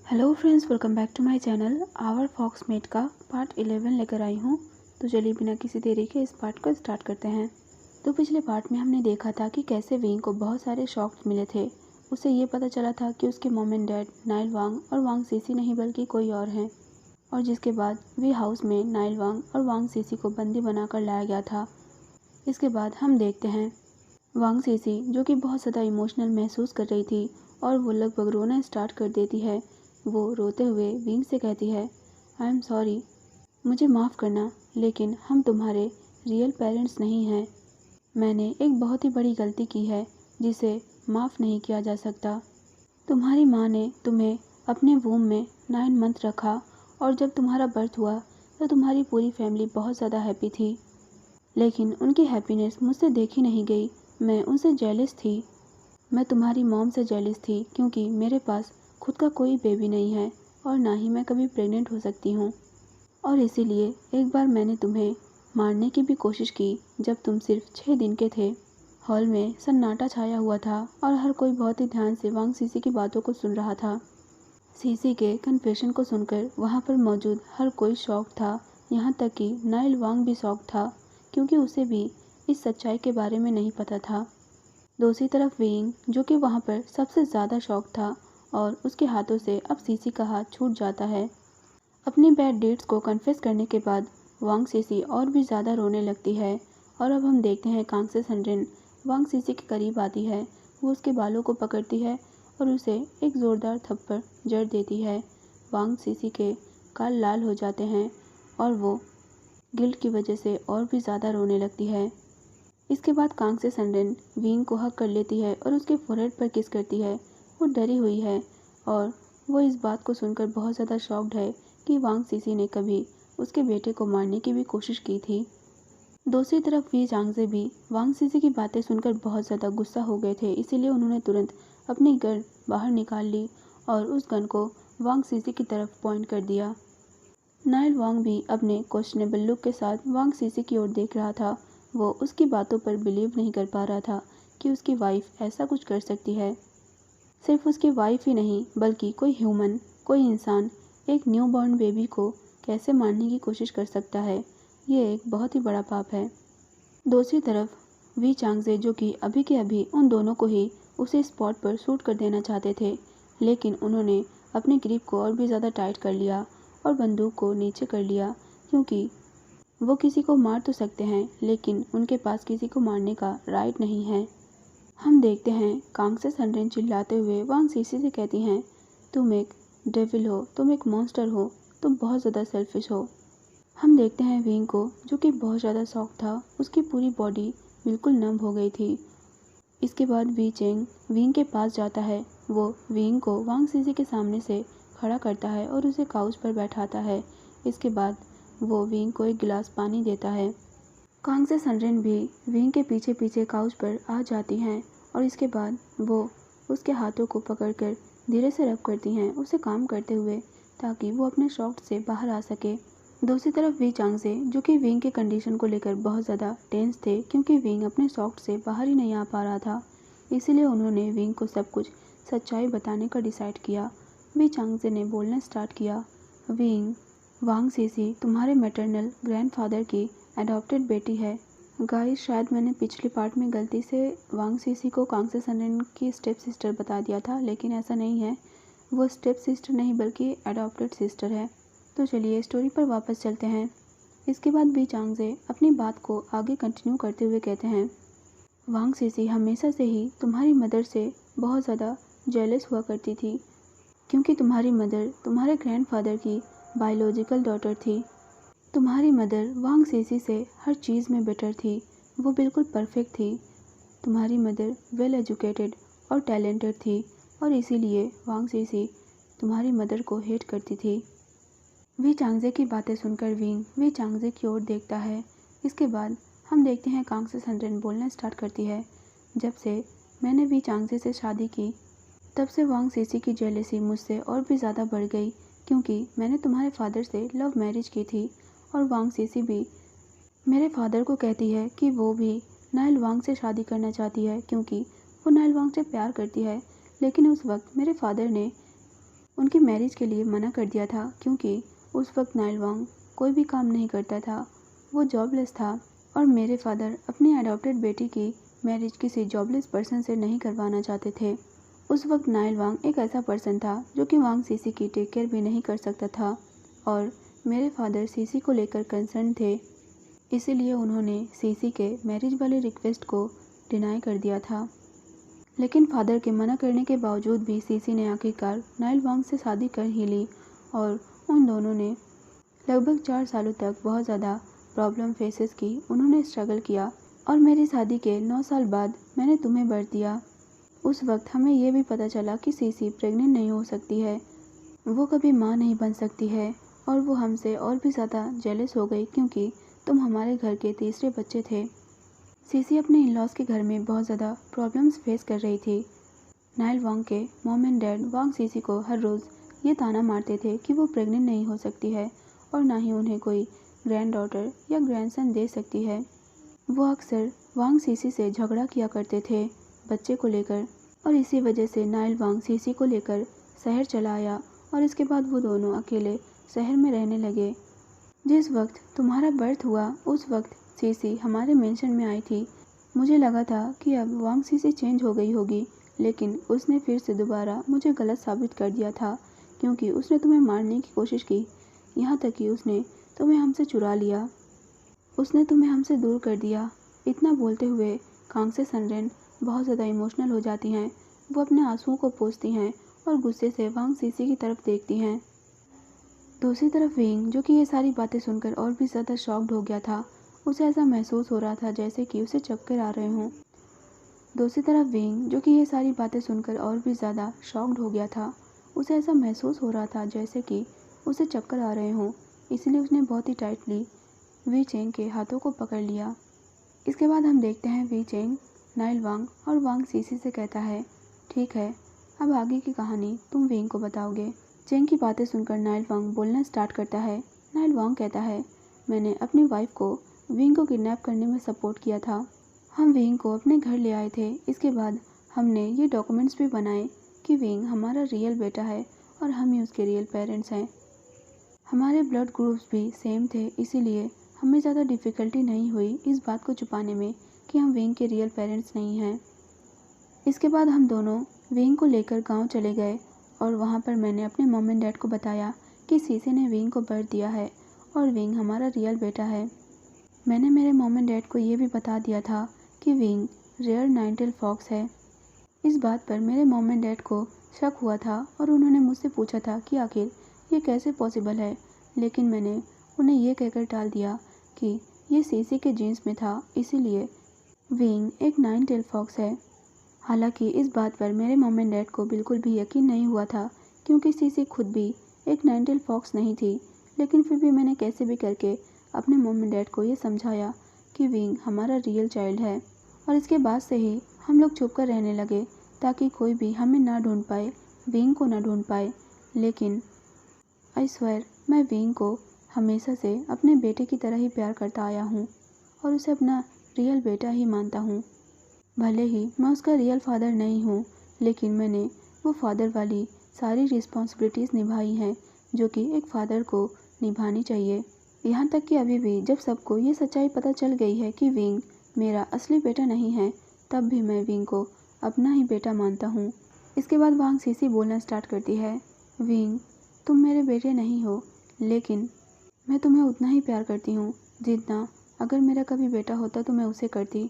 Hello friends, welcome back to my channel. Our फॉक्समेट का part 11 लेकर आई हूँ। तो चलिए बिना किसी देरी के इस पार्ट को स्टार्ट करते हैं। तो पिछले पार्ट में हमने देखा था कि कैसे विंग को बहुत सारे शॉक्स मिले थे। उसे ये पता चला था कि उसके मॉम एंड डैड नाइल वांग और वांग सीसी नहीं बल्कि कोई और हैं, और जिसके बाद वी हाउस में नाइल वांग और वांग सीसी को बंदी बनाकर लाया गया था। इसके बाद हम देखते हैं वांग सीसी जो कि बहुत ज़्यादा इमोशनल महसूस कर रही थी और वो लगभग रोना स्टार्ट कर देती है। वो रोते हुए विंग से कहती है, आई एम सॉरी, मुझे माफ़ करना, लेकिन हम तुम्हारे रियल पेरेंट्स नहीं हैं। मैंने एक बहुत ही बड़ी गलती की है जिसे माफ़ नहीं किया जा सकता। तुम्हारी माँ ने तुम्हें अपने वूम में 9 मंथ रखा और जब तुम्हारा बर्थ हुआ तो तुम्हारी पूरी फैमिली बहुत ज़्यादा हैप्पी थी, लेकिन उनकी हैप्पीनेस मुझसे देखी नहीं गई। मैं उनसे जेलस थी। मैं तुम्हारी मॉम से जेलस थी क्योंकि मेरे पास खुद का कोई बेबी नहीं है और ना ही मैं कभी प्रेग्नेंट हो सकती हूँ। और इसीलिए एक बार मैंने तुम्हें मारने की भी कोशिश की जब तुम सिर्फ 6 दिन के थे। हॉल में सन्नाटा छाया हुआ था और हर कोई बहुत ही ध्यान से वांग सीसी की बातों को सुन रहा था। सीसी के कन्फेशन को सुनकर वहाँ पर मौजूद हर कोई शॉक था, यहाँ तक कि नाइल वांग भी शॉक था क्योंकि उसे भी इस सच्चाई के बारे में नहीं पता था। दूसरी तरफ विंग जो कि वहाँ पर सबसे ज़्यादा शॉक था और उसके हाथों से अब सीसी का हाथ छूट जाता है। अपनी बैड डीड्स को कन्फेस करने के बाद वांग सीसी और भी ज़्यादा रोने लगती है। और अब हम देखते हैं कांग से सनरिन वांग सीसी के करीब आती है। वो उसके बालों को पकड़ती है और उसे एक ज़ोरदार थप्पड़ जड़ देती है। वांग सीसी के गाल लाल हो जाते हैं और वो गिल्ट की वजह से और भी ज़्यादा रोने लगती है। इसके बाद कांग से सनरिन विंग को हक कर लेती है और उसके फोरहेड पर किस करती है। वो डरी हुई है और वो इस बात को सुनकर बहुत ज़्यादा शॉक्ड है कि वांग सीसी ने कभी उसके बेटे को मारने की भी कोशिश की थी। दूसरी तरफ वी चांगजे भी वांग सीसी की बातें सुनकर बहुत ज़्यादा गुस्सा हो गए थे, इसीलिए उन्होंने तुरंत अपनी गन बाहर निकाल ली और उस गन को वांग सीसी की तरफ पॉइंट कर दिया। नाइल वांग भी अपने क्वेश्चनेबल लुक के साथ वांग सीसी की ओर देख रहा था। वो उसकी बातों पर बिलीव नहीं कर पा रहा था कि उसकी वाइफ ऐसा कुछ कर सकती है। सिर्फ उसकी वाइफ ही नहीं बल्कि कोई ह्यूमन, कोई इंसान एक न्यू बॉर्न बेबी को कैसे मारने की कोशिश कर सकता है। ये एक बहुत ही बड़ा पाप है। दूसरी तरफ वी चांगजे जो कि अभी के अभी उन दोनों को ही उसी स्पॉट पर शूट कर देना चाहते थे, लेकिन उन्होंने अपनी ग्रिप को और भी ज़्यादा टाइट कर लिया और बंदूक को नीचे कर लिया क्योंकि वो किसी को मार तो सकते हैं लेकिन उनके पास किसी को मारने का राइट नहीं है। हम देखते हैं कांग से सनरिन चिल्लाते हुए वांग सीसी से कहती हैं, तुम एक डेविल हो, तुम एक मॉन्स्टर हो, तुम बहुत ज़्यादा सेल्फिश हो। हम देखते हैं विंग को जो कि बहुत ज़्यादा शॉक था, उसकी पूरी बॉडी बिल्कुल नम हो गई थी। इसके बाद वी चेंग विंग के पास जाता है। वो विंग को वांग सीसी के सामने से खड़ा करता है और उसे काउच पर बैठाता है। इसके बाद वो विंग को एक गिलास पानी देता है। कांग से सनरिन भी विंग के पीछे पीछे काउच पर आ जाती हैं और इसके बाद वो उसके हाथों को पकड़कर धीरे से रब करती हैं, उसे काम करते हुए, ताकि वो अपने शॉक से बाहर आ सके। दूसरी तरफ वी चांगजे जो कि विंग के कंडीशन को लेकर बहुत ज़्यादा टेंस थे क्योंकि विंग अपने शॉक से बाहर ही नहीं आ पा रहा था, इसीलिए उन्होंने विंग को सब कुछ सच्चाई बताने का डिसाइड किया। वी चांगजे ने बोलना स्टार्ट किया, विंग, वांग सीसी तुम्हारे मैटरनल ग्रैंडफादर की अडॉप्टेड बेटी है। गाइस, शायद मैंने पिछली पार्ट में गलती से वांग सीसी को कांग से सनरिन की स्टेप सिस्टर बता दिया था, लेकिन ऐसा नहीं है। वो स्टेप सिस्टर नहीं बल्कि अडॉप्टेड सिस्टर है। तो चलिए स्टोरी पर वापस चलते हैं। इसके बाद वी चांगजे अपनी बात को आगे कंटिन्यू करते हुए कहते हैं, वांग सीसी हमेशा से ही तुम्हारी मदर से बहुत ज़्यादा जेलस हुआ करती थी क्योंकि तुम्हारी मदर तुम्हारे ग्रैंडफादर की बायोलॉजिकल डॉटर थी। तुम्हारी मदर वांग सीसी से हर चीज़ में बेटर थी, वो बिल्कुल परफेक्ट थी। तुम्हारी मदर वेल एजुकेटेड और टैलेंटेड थी और इसीलिए वांग सीसी तुम्हारी मदर को हेट करती थी। वी चांगजे की बातें सुनकर विंग वी चांगजे की ओर देखता है। इसके बाद हम देखते हैं कांग से सनरिन बोलना स्टार्ट करती है, जब से मैंने वी चांगजे से शादी की तब से वांग सीसी की जेलसी मुझसे और भी ज़्यादा बढ़ गई क्योंकि मैंने तुम्हारे फादर से लव मैरिज की थी। और वांग सीसी भी मेरे फादर को कहती है कि वो भी नाइल वांग से शादी करना चाहती है क्योंकि वो नाइल वांग से प्यार करती है, लेकिन उस वक्त मेरे फादर ने उनकी मैरिज के लिए मना कर दिया था, क्योंकि उस वक्त नाइल वांग कोई भी काम नहीं करता था, वो जॉबलेस था। और मेरे फादर अपनी अडॉप्टेड बेटी की मैरिज किसी जॉबलेस पर्सन से नहीं करवाना चाहते थे। उस वक्त नाइल वांग एक ऐसा पर्सन था जो कि वांग सीसी की टेक केयर भी नहीं कर सकता था, और मेरे फादर सीसी को लेकर कंसर्न थे, इसीलिए उन्होंने सीसी के मैरिज वाले रिक्वेस्ट को डिनाई कर दिया था। लेकिन फादर के मना करने के बावजूद भी सीसी ने आखिरकार नाइल वांग से शादी कर ही ली, और उन दोनों ने लगभग 4 सालों तक बहुत ज़्यादा प्रॉब्लम फेसेस की, उन्होंने स्ट्रगल किया। और मेरी शादी के 9 साल बाद मैंने तुम्हें बर्थ दिया। उस वक्त हमें यह भी पता चला कि सीसी प्रेग्नेंट नहीं हो सकती है, वो कभी माँ नहीं बन सकती है, और वो हमसे और भी ज़्यादा जेलस हो गई क्योंकि तुम हमारे घर के तीसरे बच्चे थे। सीसी अपने इन लॉज के घर में बहुत ज़्यादा प्रॉब्लम्स फेस कर रही थी। नाइल वांग के mom and dad Wang CC को हर रोज़ ये ताना मारते थे कि वो प्रेग्नेंट नहीं हो सकती है, और ना ही उन्हें कोई ग्रैंड डॉटर या ग्रैंडसन दे सकती है। वो अक्सर वांग सीसी से झगड़ा किया करते थे बच्चे को लेकर, और इसी वजह से नाइल वांग सीसी को लेकर शहर चला आया, और इसके बाद वो दोनों अकेले शहर में रहने लगे। जिस वक्त तुम्हारा बर्थ हुआ उस वक्त सीसी हमारे मेंशन में आई थी। मुझे लगा था कि अब वांग सीसी चेंज हो गई होगी, लेकिन उसने फिर से दोबारा मुझे गलत साबित कर दिया था, क्योंकि उसने तुम्हें मारने की कोशिश की, यहाँ तक कि उसने तुम्हें हमसे चुरा लिया, उसने तुम्हें हमसे दूर कर दिया। इतना बोलते हुए कांग से सनरेन बहुत ज़्यादा इमोशनल हो जाती हैं। वो अपने आंसुओं को पोंछती हैं और गुस्से से वांग सीसी की तरफ देखती हैं। दूसरी तरफ विंग, जो कि ये सारी बातें सुनकर और भी ज़्यादा शॉक्ड हो गया था, उसे ऐसा महसूस हो रहा था जैसे कि उसे चक्कर आ रहे हों। दूसरी तरफ विंग, जो कि ये सारी बातें सुनकर और भी ज़्यादा शॉक्ड हो गया था, उसे ऐसा महसूस हो रहा था जैसे कि उसे चक्कर आ रहे हों, इसलिए उसने बहुत ही टाइटली वी चेंग के हाथों को पकड़ लिया। इसके बाद हम देखते हैं वी चेंग नाइल वांग और वांग सीसी से कहता है, ठीक है, अब आगे की कहानी तुम विंग को बताओगे। चेंग की बातें सुनकर नाइल वांग बोलना स्टार्ट करता है। नाइल वांग कहता है, मैंने अपनी वाइफ को विंग को किडनैप करने में सपोर्ट किया था। हम विंग को अपने घर ले आए थे। इसके बाद हमने ये डॉक्यूमेंट्स भी बनाए कि विंग हमारा रियल बेटा है और हम ही उसके रियल पेरेंट्स हैं। हमारे ब्लड ग्रुप्स भी सेम थे, इसीलिए हमें ज़्यादा डिफ़िकल्टी नहीं हुई इस बात को छुपाने में कि हम विंग के रियल पेरेंट्स नहीं हैं। इसके बाद हम दोनों विंग को लेकर गांव चले गए, और वहां पर मैंने अपने मॉम एंड डैड को बताया कि सीसी ने विंग को बर्थ दिया है और विंग हमारा रियल बेटा है। मैंने मेरे मॉम एंड डैड को ये भी बता दिया था कि विंग रेयर नाइन-टेल फॉक्स है। इस बात पर मेरे मॉम एंड डैड को शक हुआ था, और उन्होंने मुझसे पूछा था कि आखिर ये कैसे पॉसिबल है, लेकिन मैंने उन्हें ये कहकर टाल दिया कि ये सीसी के जीन्स में था, इसीलिए विंग एक 9-टेल फॉक्स है। हालांकि इस बात पर मेरे मॉम एंड डैड को बिल्कुल भी यकीन नहीं हुआ था, क्योंकि सीसी खुद भी एक 9-टेल फॉक्स नहीं थी। लेकिन फिर भी मैंने कैसे भी करके अपने मॉम एंड डैड को ये समझाया कि विंग हमारा रियल चाइल्ड है, और इसके बाद से ही हम लोग छुप कर रहने लगे ताकि कोई भी हमें ना ढूंढ पाए, विंग को ना ढूंढ पाए। लेकिन आई स्वेयर, मैं विंग को हमेशा से अपने बेटे की तरह ही प्यार करता आया हूँ, और उसे अपना रियल बेटा ही मानता हूँ। भले ही मैं उसका रियल फादर नहीं हूँ, लेकिन मैंने वो फादर वाली सारी रिस्पॉन्सिबिलिटीज़ निभाई हैं जो कि एक फ़ादर को निभानी चाहिए। यहाँ तक कि अभी भी जब सबको ये सच्चाई पता चल गई है कि विंग मेरा असली बेटा नहीं है, तब भी मैं विंग को अपना ही बेटा मानता हूँ। इसके बाद वांग सीसी बोलना स्टार्ट करती है, विंग, तुम मेरे बेटे नहीं हो, लेकिन मैं तुम्हें उतना ही प्यार करती हूँ जितना अगर मेरा कभी बेटा होता तो मैं उसे करती।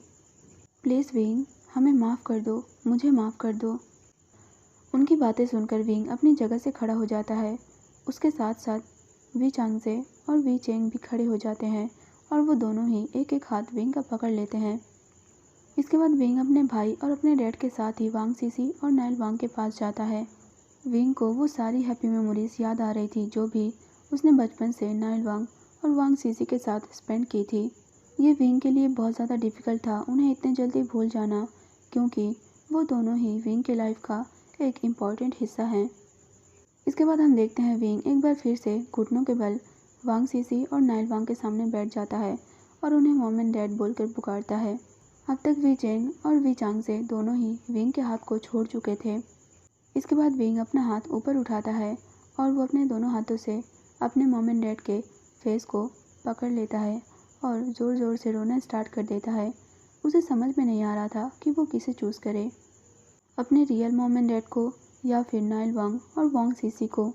प्लीज़ विंग, हमें माफ़ कर दो, मुझे माफ़ कर दो। उनकी बातें सुनकर विंग अपनी जगह से खड़ा हो जाता है। उसके साथ साथ वी चांगसे और वी चेंग भी खड़े हो जाते हैं, और वो दोनों ही एक एक हाथ विंग का पकड़ लेते हैं। इसके बाद विंग अपने भाई और अपने डैड के साथ ही वांग सीसी और नाइल वांग के पास जाता है। विंग को वो सारी हैप्पी मेमोरीज याद आ रही थी जो भी उसने बचपन से नाइल वांग और वांग सीसी के साथ स्पेंड की थी। ये विंग के लिए बहुत ज़्यादा डिफ़िकल्ट था उन्हें इतने जल्दी भूल जाना, क्योंकि वो दोनों ही विंग के लाइफ का एक इम्पॉर्टेंट हिस्सा हैं। इसके बाद हम देखते हैं विंग एक बार फिर से घुटनों के बल वांग सीसी और नाइल वांग के सामने बैठ जाता है और उन्हें मॉम एंड डैड बोलकर पुकारता है। अब तक वी चेंग और वी चांग से दोनों ही विंग के हाथ को छोड़ चुके थे। इसके बाद विंग अपना हाथ ऊपर उठाता है और वो अपने दोनों हाथों से अपने मॉम एंड डैड के फेस को पकड़ लेता है और ज़ोर ज़ोर से रोना स्टार्ट कर देता है। उसे समझ में नहीं आ रहा था कि वो किसे चूज़ करे, अपने रियल मॉम एंड डैड को या फिर नाइल वांग और वांग सीसी को।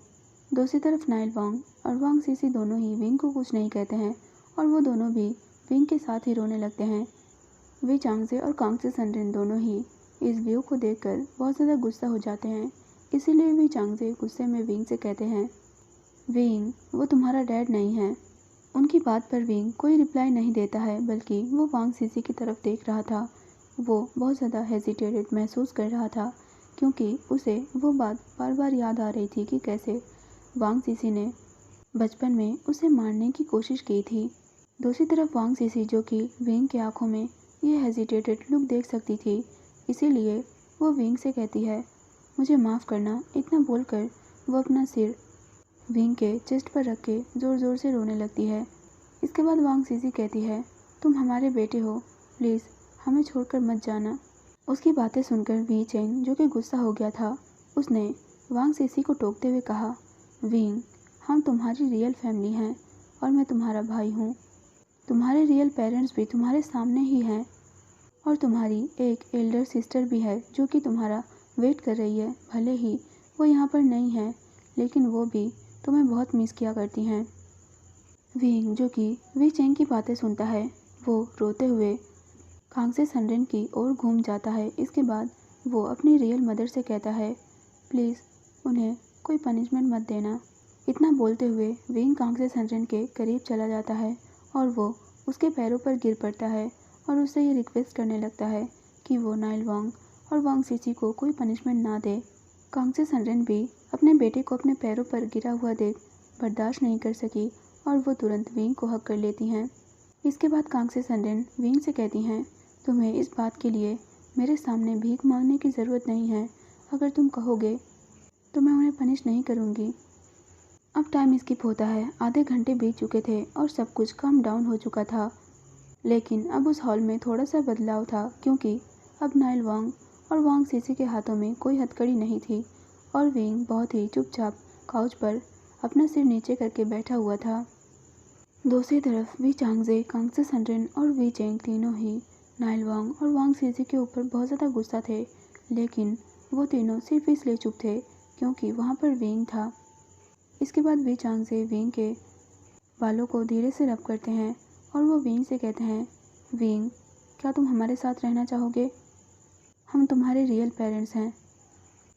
दूसरी तरफ नाइल वांग और वांग सीसी दोनों ही विंग को कुछ नहीं कहते हैं और वो दोनों भी विंग के साथ ही रोने लगते हैं। वी चांगजे और कांगसे सनरिन दोनों ही इस व्यू को देखकर बहुत ज़्यादा गुस्सा हो जाते हैं। इसीलिए वी चांगजे गुस्से में विंग से कहते हैं, विंग वो तुम्हारा डैड नहीं है। उनकी बात पर विंग कोई रिप्लाई नहीं देता है, बल्कि वो वांग सीसी की तरफ देख रहा था। वो बहुत ज़्यादा हेजिटेटेड महसूस कर रहा था क्योंकि उसे वो बात बार बार याद आ रही थी कि कैसे वांग सीसी ने बचपन में उसे मारने की कोशिश की थी। दूसरी तरफ वांग सीसी, जो कि विंग की आंखों में ये हेजिटेटेड लुक देख सकती थी, इसीलिए वो विंग से कहती है, मुझे माफ़ करना। इतना बोलकर वो अपना सिर विंग के चेस्ट पर रख के ज़ोर ज़ोर से रोने लगती है। इसके बाद वांग सीसी कहती है, तुम हमारे बेटे हो, प्लीज़ हमें छोड़कर मत जाना। उसकी बातें सुनकर वी चेंग, जो कि गुस्सा हो गया था, उसने वांग सीसी को टोकते हुए कहा, विंग हम तुम्हारी रियल फैमिली हैं और मैं तुम्हारा भाई हूँ। तुम्हारे रियल पेरेंट्स भी तुम्हारे सामने ही हैं और तुम्हारी एक एल्डर सिस्टर भी है जो कि तुम्हारा वेट कर रही है। भले ही वो यहाँ पर नहीं है, लेकिन वो भी तुम्हें बहुत मिस किया करती हैं। विंग, जो कि वी चेंग की बातें सुनता है, वो रोते हुए कांगसे सनरिन की ओर घूम जाता है। इसके बाद वो अपनी रियल मदर से कहता है, प्लीज़ उन्हें कोई पनिशमेंट मत देना। इतना बोलते हुए विंग कांगसे सनरिन के करीब चला जाता है और वो उसके पैरों पर गिर पड़ता है और उससे ये रिक्वेस्ट करने लगता है कि वो नाइल वांग और वांग सीसी को कोई पनिशमेंट ना दे। कांगसे सनरिन भी अपने बेटे को अपने पैरों पर गिरा हुआ देख बर्दाश्त नहीं कर सकी और वो तुरंत विंग को हक कर लेती हैं। इसके बाद कांगसे सनरिन विंग से कहती हैं, तुम्हें इस बात के लिए मेरे सामने भीख मांगने की ज़रूरत नहीं है। अगर तुम कहोगे तो मैं उन्हें पनिश नहीं करूँगी। अब टाइम स्किप होता है। आधे घंटे बीत चुके थे और सब कुछ काम डाउन हो चुका था, लेकिन अब उस हॉल में थोड़ा सा बदलाव था क्योंकि अब नाइल वांग और वांग सीसी के हाथों में कोई हथकड़ी नहीं थी और विंग बहुत ही चुपचाप काउच पर अपना सिर नीचे करके बैठा हुआ था। दूसरी तरफ वी चांगजे, कांगसे सनरिन और वी चेंग तीनों ही नाइल वांग और वांग सीसी के ऊपर बहुत ज़्यादा गुस्सा थे, लेकिन वो तीनों सिर्फ इसलिए चुप थे क्योंकि वहाँ पर विंग था। इसके बाद वी चांगजे विंग के बालों को धीरे से रब करते हैं और वो विंग से कहते हैं, विंग क्या तुम हमारे साथ रहना चाहोगे? हम तुम्हारे रियल पेरेंट्स हैं।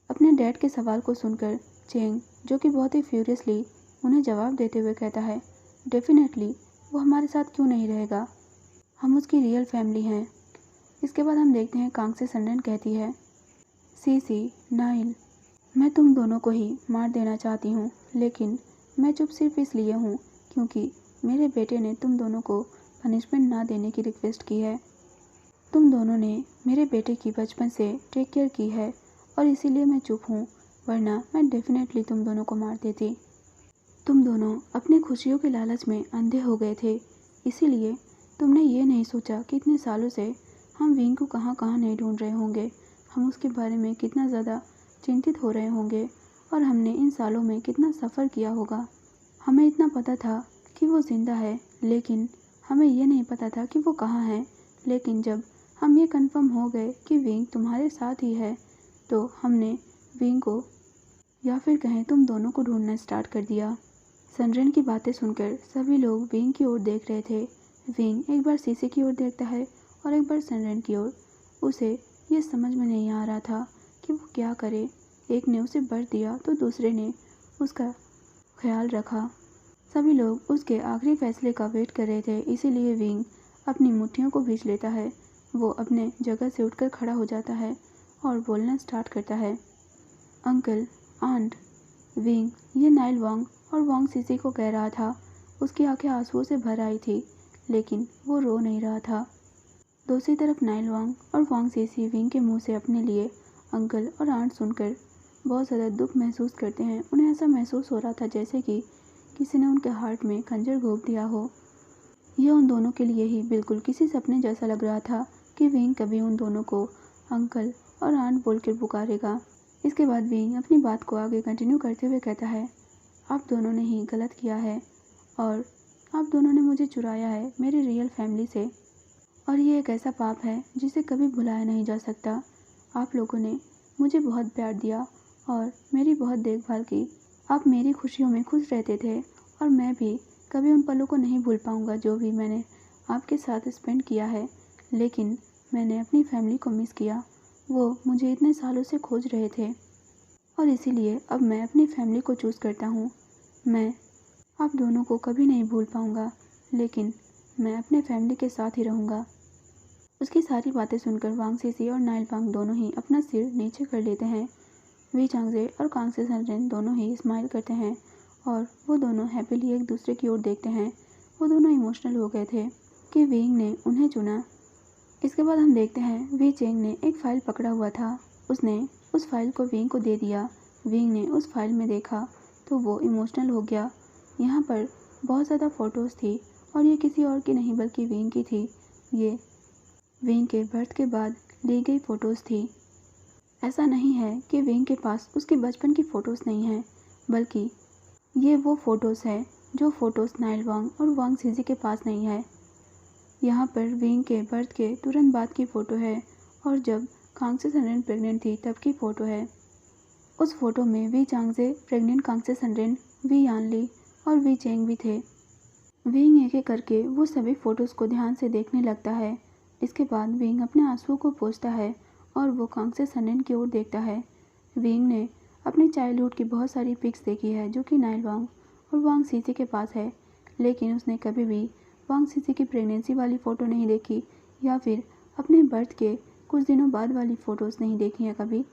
अपने डैड के सवाल को सुनकर चेंग, जो कि बहुत ही फ्यूरियसली उन्हें जवाब देते हुए कहता है, डेफिनेटली वो हमारे साथ क्यों नहीं रहेगा, हम उसकी रियल फैमिली हैं। इसके बाद हम देखते हैं कांगसे सनरिन कहती है, सीसी, नाइल मैं तुम दोनों को ही मार देना चाहती हूँ, लेकिन मैं चुप सिर्फ इसलिए हूँ क्योंकि मेरे बेटे ने तुम दोनों को पनिशमेंट ना देने की रिक्वेस्ट की है। तुम दोनों ने मेरे बेटे की बचपन से टेक केयर की है और इसीलिए मैं चुप हूँ, वरना मैं डेफिनेटली तुम दोनों को मार देती। तुम दोनों अपनी खुशियों के लालच में अंधे हो गए थे, इसीलिए तुमने ये नहीं सोचा कि इतने सालों से हम विंग को कहाँ कहाँ नहीं ढूंढ रहे होंगे, हम उसके बारे में कितना ज़्यादा चिंतित हो रहे होंगे और हमने इन सालों में कितना सफ़र किया होगा। हमें इतना पता था कि वो ज़िंदा है, लेकिन हमें ये नहीं पता था कि वो कहाँ है। लेकिन जब हम ये कंफर्म हो गए कि विंग तुम्हारे साथ ही है, तो हमने विंग को, या फिर कहें तुम दोनों को ढूंढना स्टार्ट कर दिया। सनरिन की बातें सुनकर सभी लोग विंग की ओर देख रहे थे। विंग एक बार सीसी की ओर देखता है और एक बार सनरिन की ओर। उसे ये समझ में नहीं आ रहा था कि वो क्या करे। एक ने उसे बर दिया तो दूसरे ने उसका ख्याल रखा। सभी लोग उसके आखिरी फैसले का वेट कर रहे थे, इसीलिए विंग अपनी मुट्ठियों को भींच लेता है। वो अपने जगह से उठकर खड़ा हो जाता है और बोलना स्टार्ट करता है, अंकल, आंट, विंग ये नाइल वांग और वांग सीसी को कह रहा था। उसकी आंखें आंसुओं से भर आई थी, लेकिन वो रो नहीं रहा था। दूसरी तरफ नाइल वांग और वांग सीसी विंग के मुंह से अपने लिए अंकल और आंट सुनकर बहुत ज़्यादा दुख महसूस करते हैं। उन्हें ऐसा महसूस हो रहा था जैसे कि किसी ने उनके हार्ट में खंजर घोंप दिया हो। यह उन दोनों के लिए ही बिल्कुल किसी सपने जैसा लग रहा था कि विंग कभी उन दोनों को अंकल और आंट बोलकर पुकारेगा। इसके बाद विंग अपनी बात को आगे कंटिन्यू करते हुए कहता है, आप दोनों ने ही गलत किया है और आप दोनों ने मुझे चुराया है मेरी रियल फैमिली से, और ये एक ऐसा पाप है जिसे कभी भुलाया नहीं जा सकता। आप लोगों ने मुझे बहुत प्यार दिया और मेरी बहुत देखभाल की। आप मेरी खुशियों में खुश रहते थे और मैं भी कभी उन पलों को नहीं भूल पाऊँगा जो भी मैंने आपके साथ स्पेंड किया है। लेकिन मैंने अपनी फैमिली को मिस किया। वो मुझे इतने सालों से खोज रहे थे और इसीलिए अब मैं अपनी फैमिली को चूज़ करता हूँ। मैं आप दोनों को कभी नहीं भूल पाऊँगा, लेकिन मैं अपने फैमिली के साथ ही रहूँगा। उसकी सारी बातें सुनकर वांग सीसी और नाइल वांग दोनों ही अपना सिर नीचे कर लेते हैं। वी चांगजे और कांग से सनरेन दोनों ही स्माइल करते हैं और वो दोनों हैप्पीली एक दूसरे की ओर देखते हैं। वो दोनों इमोशनल हो गए थे कि विंग ने उन्हें चुना। इसके बाद हम देखते हैं वी चेंग ने एक फ़ाइल पकड़ा हुआ था। उसने उस फाइल को विंग को दे दिया। विंग ने उस फाइल में देखा तो वो इमोशनल हो गया। यहाँ पर बहुत ज़्यादा फ़ोटोज़ थी और ये किसी और की नहीं बल्कि विंग की थी। ये विंग के बर्थ के बाद ली गई फ़ोटोज़ थी। ऐसा नहीं है कि विंग के पास उसके बचपन की फ़ोटोज़ नहीं हैं, बल्कि ये वो फ़ोटोज़ है जो फ़ोटोज़ नाइल वांग और वांग सीजी के पास नहीं है। यहाँ पर विंग के बर्थ के तुरंत बाद की फ़ोटो है और जब कांग से सनरेन प्रेग्नेंट थी तब की फ़ोटो है। उस फ़ोटो में वी चांगजे प्रेग्नेंट कांग से सनरेन, वी यानली और वी चेंग भी थे। विंग एक एक करके वो सभी फ़ोटोज़ को ध्यान से देखने लगता है। इसके बाद विंग अपने आंसुओं को पोंछता है और वो कांग से सनरेन की ओर देखता है। विंग ने अपनी चाइल्डहुड की बहुत सारी पिक्स देखी है जो कि नाइल वांग और वांग सीसी के पास है, लेकिन उसने कभी भी वांग सीसी की प्रेगनेंसी वाली फ़ोटो नहीं देखी या फिर अपने बर्थ के कुछ दिनों बाद वाली फ़ोटोज़ नहीं देखी हैं कभी।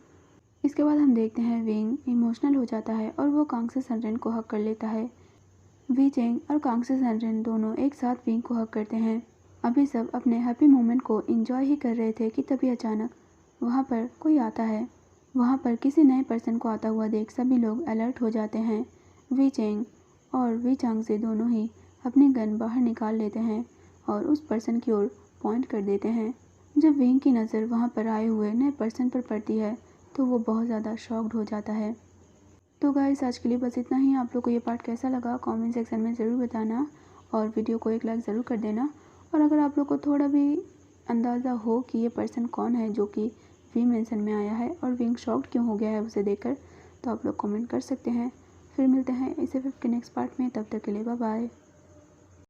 इसके बाद हम देखते हैं विंग इमोशनल हो जाता है और वो कांग से सनरेन को हक कर लेता है। वी चेंग और कांग से सनरेन दोनों एक साथ विंग को हक करते हैं। अभी सब अपने हैप्पी मोमेंट को एंजॉय ही कर रहे थे कि तभी अचानक वहाँ पर कोई आता है। वहाँ पर किसी नए पर्सन को आता हुआ देख सभी लोग अलर्ट हो जाते हैं। वी चेंग और वी चांगजे दोनों ही अपने गन बाहर निकाल लेते हैं और उस पर्सन की ओर पॉइंट कर देते हैं। जब विंग की नज़र वहाँ पर आए हुए नए पर्सन पर पड़ती है तो वो बहुत ज़्यादा शॉक्ड हो जाता है। तो गाइस आज के लिए बस इतना ही। आप लोग को ये पार्ट कैसा लगा कमेंट सेक्शन में ज़रूर बताना और वीडियो को एक लाइक ज़रूर कर देना। और अगर आप लोग को थोड़ा भी अंदाज़ा हो कि ये पर्सन कौन है जो कि वी मेंशन में आया है और विंग शॉक्ड क्यों हो गया है उसे देखकर, तो आप लोग कमेंट कर सकते हैं। फिर मिलते हैं इसे फिर के नेक्स्ट पार्ट में, तब तक के लिए बाय बाय।